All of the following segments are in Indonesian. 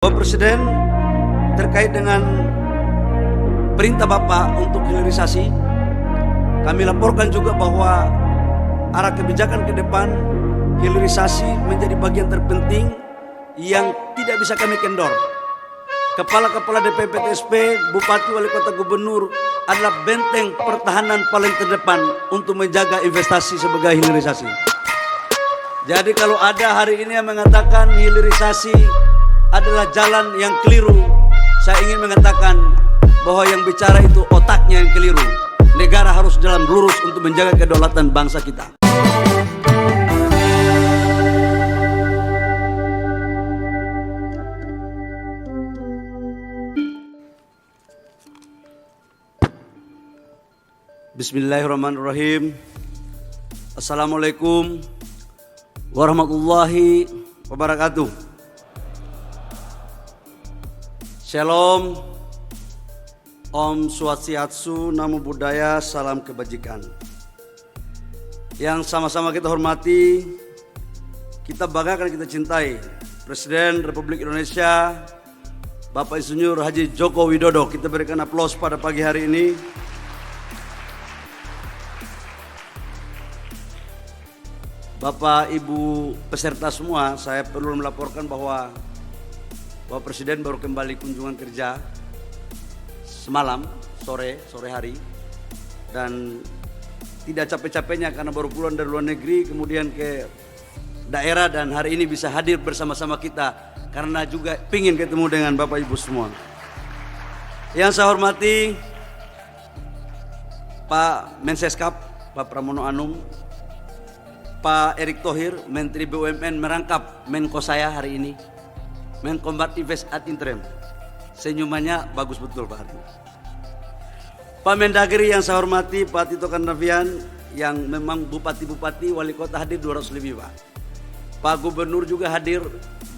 Bapak Presiden, terkait dengan perintah Bapak untuk hilirisasi, kami laporkan juga bahwa arah kebijakan ke depan hilirisasi menjadi bagian terpenting yang tidak bisa kami kendor. Kepala-kepala DPP TSP, Bupati, Wali Kota, Gubernur adalah benteng pertahanan paling terdepan untuk menjaga investasi sebagai hilirisasi. Jadi kalau ada hari ini yang mengatakan hilirisasi adalah jalan yang keliru, saya ingin mengatakan bahwa yang bicara itu otaknya yang keliru. Negara harus jalan lurus untuk menjaga kedaulatan bangsa kita. Bismillahirrahmanirrahim. Assalamualaikum warahmatullahi wabarakatuh. Shalom, Om Swastiastu, Namo Buddhaya, salam kebajikan. Yang sama-sama kita hormati, kita banggakan, kita cintai Presiden Republik Indonesia Bapak Insinyur Haji Joko Widodo. Kita berikan aplaus pada pagi hari ini. Bapak Ibu peserta semua, saya perlu melaporkan bahwa Bapak Presiden baru kembali kunjungan kerja semalam, sore hari, dan tidak capek-capeknya karena baru pulang dari luar negeri, kemudian ke daerah, dan hari ini bisa hadir bersama-sama kita karena juga pingin ketemu dengan Bapak Ibu semua. Yang saya hormati Pak Menseskap, Pak Pramono Anung, Pak Erick Thohir, Menteri BUMN merangkap Menko saya hari ini, Menkombat Invest ad interim. Senyumannya bagus betul Pak Ardi. Pak Mendagri yang saya hormati, Pak Tito Karnavian, yang memang bupati-bupati, wali kota hadir 200 lebih Pak. Pak Gubernur juga hadir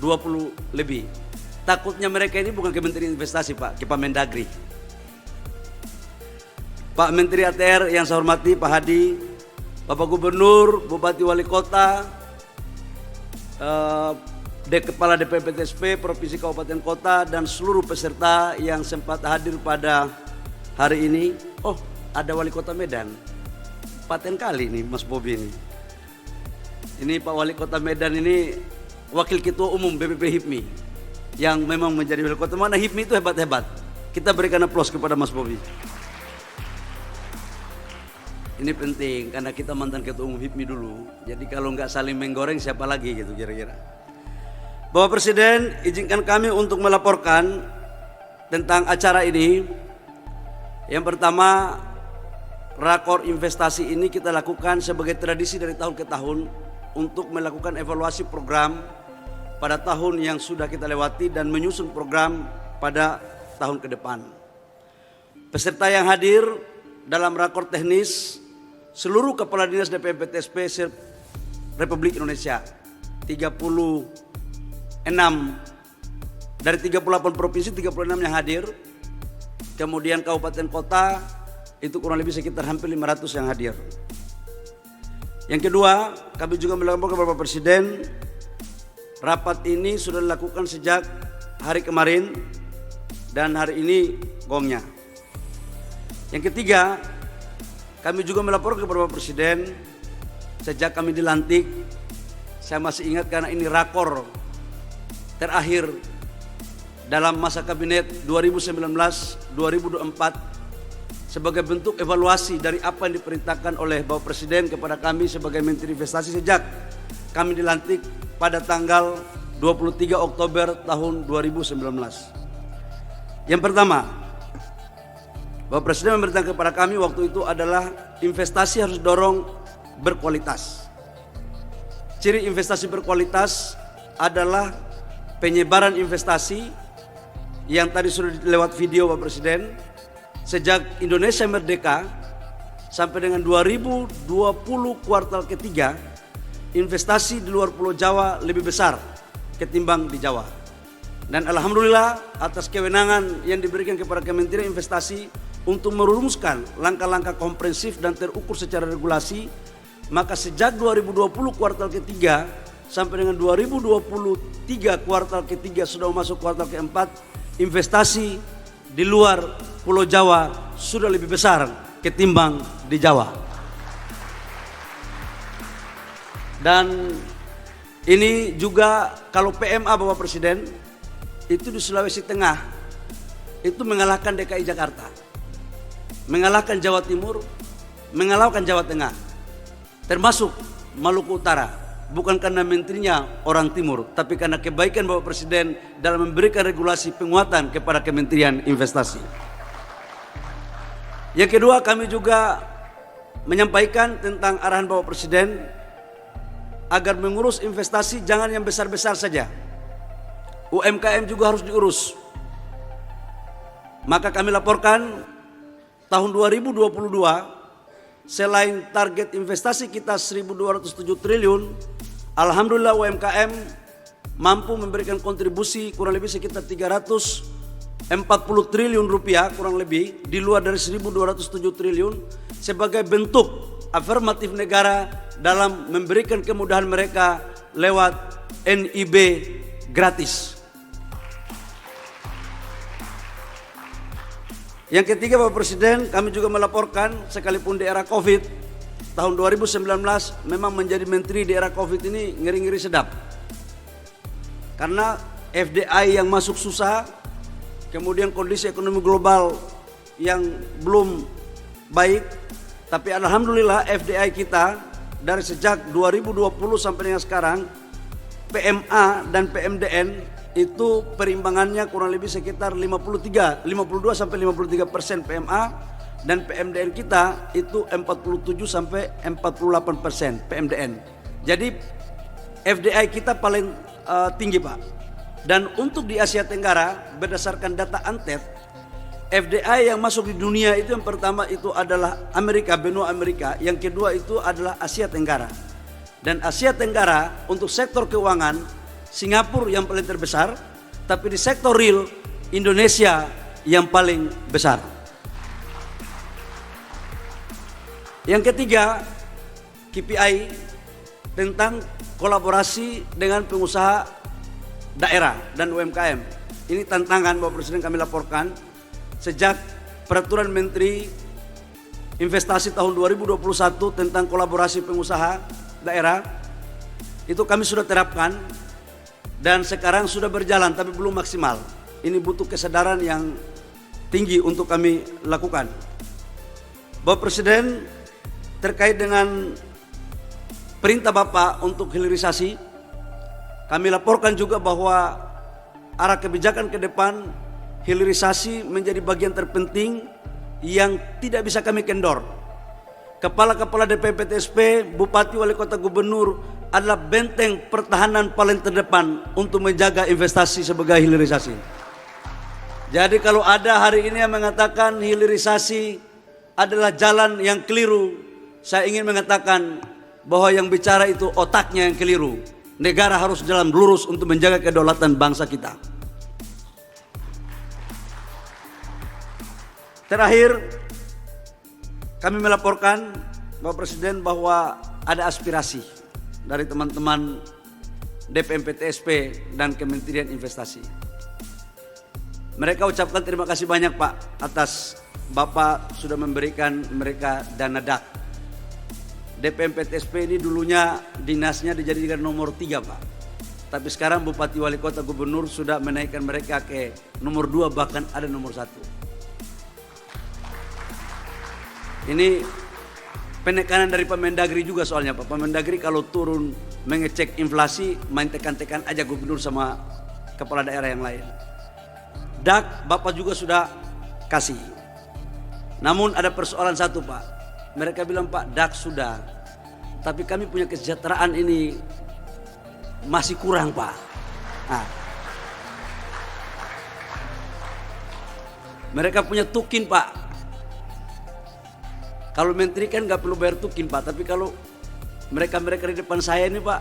20 lebih. Takutnya mereka ini bukan Kementerian Investasi Pak, ke Pak Mendagri. Pak Menteri ATR yang saya hormati, Pak Hadi, Bapak Gubernur, Bupati, Wali Kota, Kepala DPP TSP, Provinsi, Kabupaten, Kota, dan seluruh peserta yang sempat hadir pada hari ini. Oh, ada Wali Kota Medan, paten kali nih Mas Bobi ini. Ini Pak Wali Kota Medan ini Wakil Ketua Umum BPP HIPMI yang memang menjadi Wali Kota. Mana HIPMI itu hebat-hebat. Kita berikan aplaus kepada Mas Bobi. Ini penting karena kita mantan Ketua Umum HIPMI dulu. Jadi kalau nggak saling menggoreng siapa lagi gitu kira-kira. Bapak Presiden, izinkan kami untuk melaporkan tentang acara ini. Yang pertama, rakor investasi ini kita lakukan sebagai tradisi dari tahun ke tahun untuk melakukan evaluasi program pada tahun yang sudah kita lewati dan menyusun program pada tahun ke depan. Peserta yang hadir dalam rakor teknis seluruh Kepala Dinas DPP TSP Republik Indonesia, 36 dari 38 provinsi, 36 yang hadir. Kemudian kabupaten kota itu kurang lebih sekitar hampir 500 yang hadir. Yang kedua, kami juga melaporkan kepada Bapak Presiden, rapat ini sudah dilakukan sejak hari kemarin dan hari ini gongnya. Yang ketiga, kami juga melaporkan kepada Bapak Presiden, sejak kami dilantik, saya masih ingat karena ini rakor terakhir dalam masa kabinet 2019-2024 sebagai bentuk evaluasi dari apa yang diperintahkan oleh Bapak Presiden kepada kami sebagai Menteri Investasi sejak kami dilantik pada tanggal 23 Oktober tahun 2019. Yang pertama, Bapak Presiden memerintahkan kepada kami waktu itu adalah investasi harus dorong berkualitas. Ciri investasi berkualitas adalah penyebaran investasi yang tadi sudah lewat video Bapak Presiden. Sejak Indonesia merdeka sampai dengan 2020 kuartal ketiga, investasi di luar Pulau Jawa lebih besar ketimbang di Jawa. Dan alhamdulillah atas kewenangan yang diberikan kepada Kementerian Investasi untuk merumuskan langkah-langkah komprehensif dan terukur secara regulasi, maka sejak 2020 kuartal ketiga sampai dengan 2023 kuartal ketiga sudah masuk kuartal keempat, investasi di luar Pulau Jawa sudah lebih besar ketimbang di Jawa. Dan ini juga kalau PMA Bapak Presiden itu di Sulawesi Tengah itu mengalahkan DKI Jakarta, mengalahkan Jawa Timur, mengalahkan Jawa Tengah, termasuk Maluku Utara. Bukan karena menterinya orang timur, tapi karena kebaikan Bapak Presiden dalam memberikan regulasi penguatan kepada Kementerian Investasi. Yang kedua, kami juga menyampaikan tentang arahan Bapak Presiden agar mengurus investasi jangan yang besar-besar saja. UMKM juga harus diurus. Maka kami laporkan tahun 2022 selain target investasi kita 1.207 triliun, alhamdulillah UMKM mampu memberikan kontribusi kurang lebih sekitar 340 triliun rupiah kurang lebih di luar dari 1.207 triliun sebagai bentuk afirmatif negara dalam memberikan kemudahan mereka lewat NIB gratis. Yang ketiga Bapak Presiden, kami juga melaporkan sekalipun di era Covid, tahun 2019 memang menjadi menteri di era Covid ini ngeri-ngeri sedap. Karena FDI yang masuk susah, kemudian kondisi ekonomi global yang belum baik, tapi alhamdulillah FDI kita dari sejak 2020 sampai dengan sekarang, PMA dan PMDN itu perimbangannya kurang lebih sekitar 52 sampai 53% PMA, dan PMDN kita itu 47 sampai 48% PMDN. Jadi FDI kita paling tinggi Pak. Dan untuk di Asia Tenggara berdasarkan data ANTED, FDI yang masuk di dunia itu yang pertama itu adalah Amerika, benua Amerika, yang kedua itu adalah Asia Tenggara. Dan Asia Tenggara untuk sektor keuangan Singapura yang paling terbesar, tapi di sektor real Indonesia yang paling besar. Yang ketiga, KPI tentang kolaborasi dengan pengusaha daerah dan UMKM. Ini tantangan Bapak Presiden kami laporkan sejak Peraturan Menteri Investasi tahun 2021 tentang kolaborasi pengusaha daerah itu kami sudah terapkan. Dan sekarang sudah berjalan tapi belum maksimal. Ini butuh kesadaran yang tinggi untuk kami lakukan. Bapak Presiden, terkait dengan perintah Bapak untuk hilirisasi, kami laporkan juga bahwa arah kebijakan ke depan hilirisasi menjadi bagian terpenting yang tidak bisa kami kendor. Kepala-kepala DPP TSP, Bupati, Wali Kota, Gubernur adalah benteng pertahanan paling terdepan untuk menjaga investasi sebagai hilirisasi. Jadi kalau ada hari ini yang mengatakan hilirisasi adalah jalan yang keliru, saya ingin mengatakan bahwa yang bicara itu otaknya yang keliru. Negara harus jalan lurus untuk menjaga kedaulatan bangsa kita. Terakhir, kami melaporkan Bapak Presiden bahwa ada aspirasi dari teman-teman DPMP TSP dan Kementerian Investasi. Mereka ucapkan terima kasih banyak Pak atas Bapak sudah memberikan mereka dana DAK. DPMP TSP ini dulunya dinasnya dijadikan nomor 3 Pak. Tapi sekarang Bupati, Wali Kota, Gubernur sudah menaikkan mereka ke nomor 2, bahkan ada nomor 1. Ini penekanan dari Pak Mendagri juga soalnya Pak. Pak Mendagri kalau turun mengecek inflasi main tekan-tekan aja gubernur sama kepala daerah yang lain. DAK Bapak juga sudah kasih. Namun ada persoalan satu Pak. Mereka bilang Pak DAK sudah, tapi kami punya kesejahteraan ini masih kurang Pak. Nah, mereka punya tukin Pak. Kalau menteri kan nggak perlu bayar tukin Pak, tapi kalau mereka di depan saya ini Pak,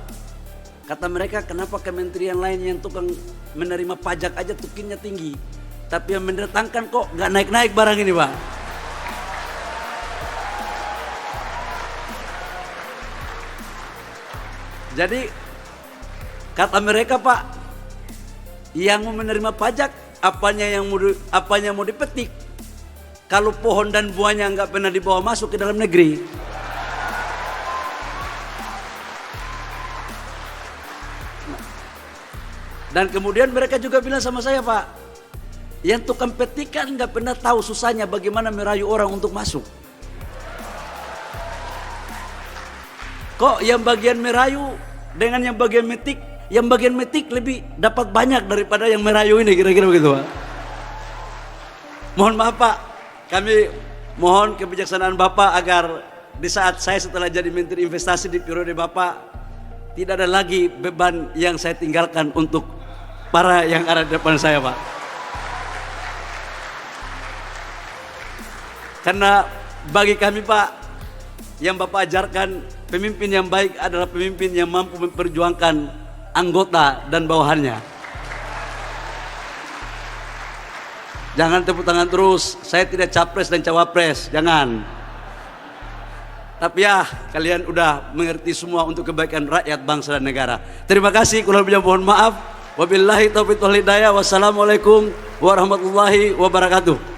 kata mereka kenapa kementerian lain yang tukang menerima pajak aja tukinnya tinggi, tapi yang mendatangkan kok nggak naik-naik barang ini Pak. Jadi Kata mereka, Pak, yang mau menerima pajak apanya mau dipetik kalau pohon dan buahnya nggak pernah dibawa masuk ke dalam negeri. Dan kemudian mereka juga bilang sama saya, Pak, yang tukang petikan nggak pernah tahu susahnya bagaimana merayu orang untuk masuk. Kok yang bagian merayu dengan yang bagian metik lebih dapat banyak daripada yang merayu ini, kira-kira begitu, Pak. Mohon maaf, Pak, kami mohon kebijaksanaan Bapak agar di saat saya setelah jadi Menteri Investasi di periode Bapak tidak ada lagi beban yang saya tinggalkan untuk para yang ada di depan saya, Pak. Karena bagi kami, Pak, yang Bapak ajarkan, pemimpin yang baik adalah pemimpin yang mampu memperjuangkan anggota dan bawahannya. Jangan tepuk tangan terus, saya tidak capres dan cawapres, jangan. Tapi ya, kalian udah mengerti semua untuk kebaikan rakyat, bangsa dan negara. Terima kasih, kurang lebihnya mohon maaf. Wabillahi taufiq wal hidayah. Wassalamualaikum warahmatullahi wabarakatuh.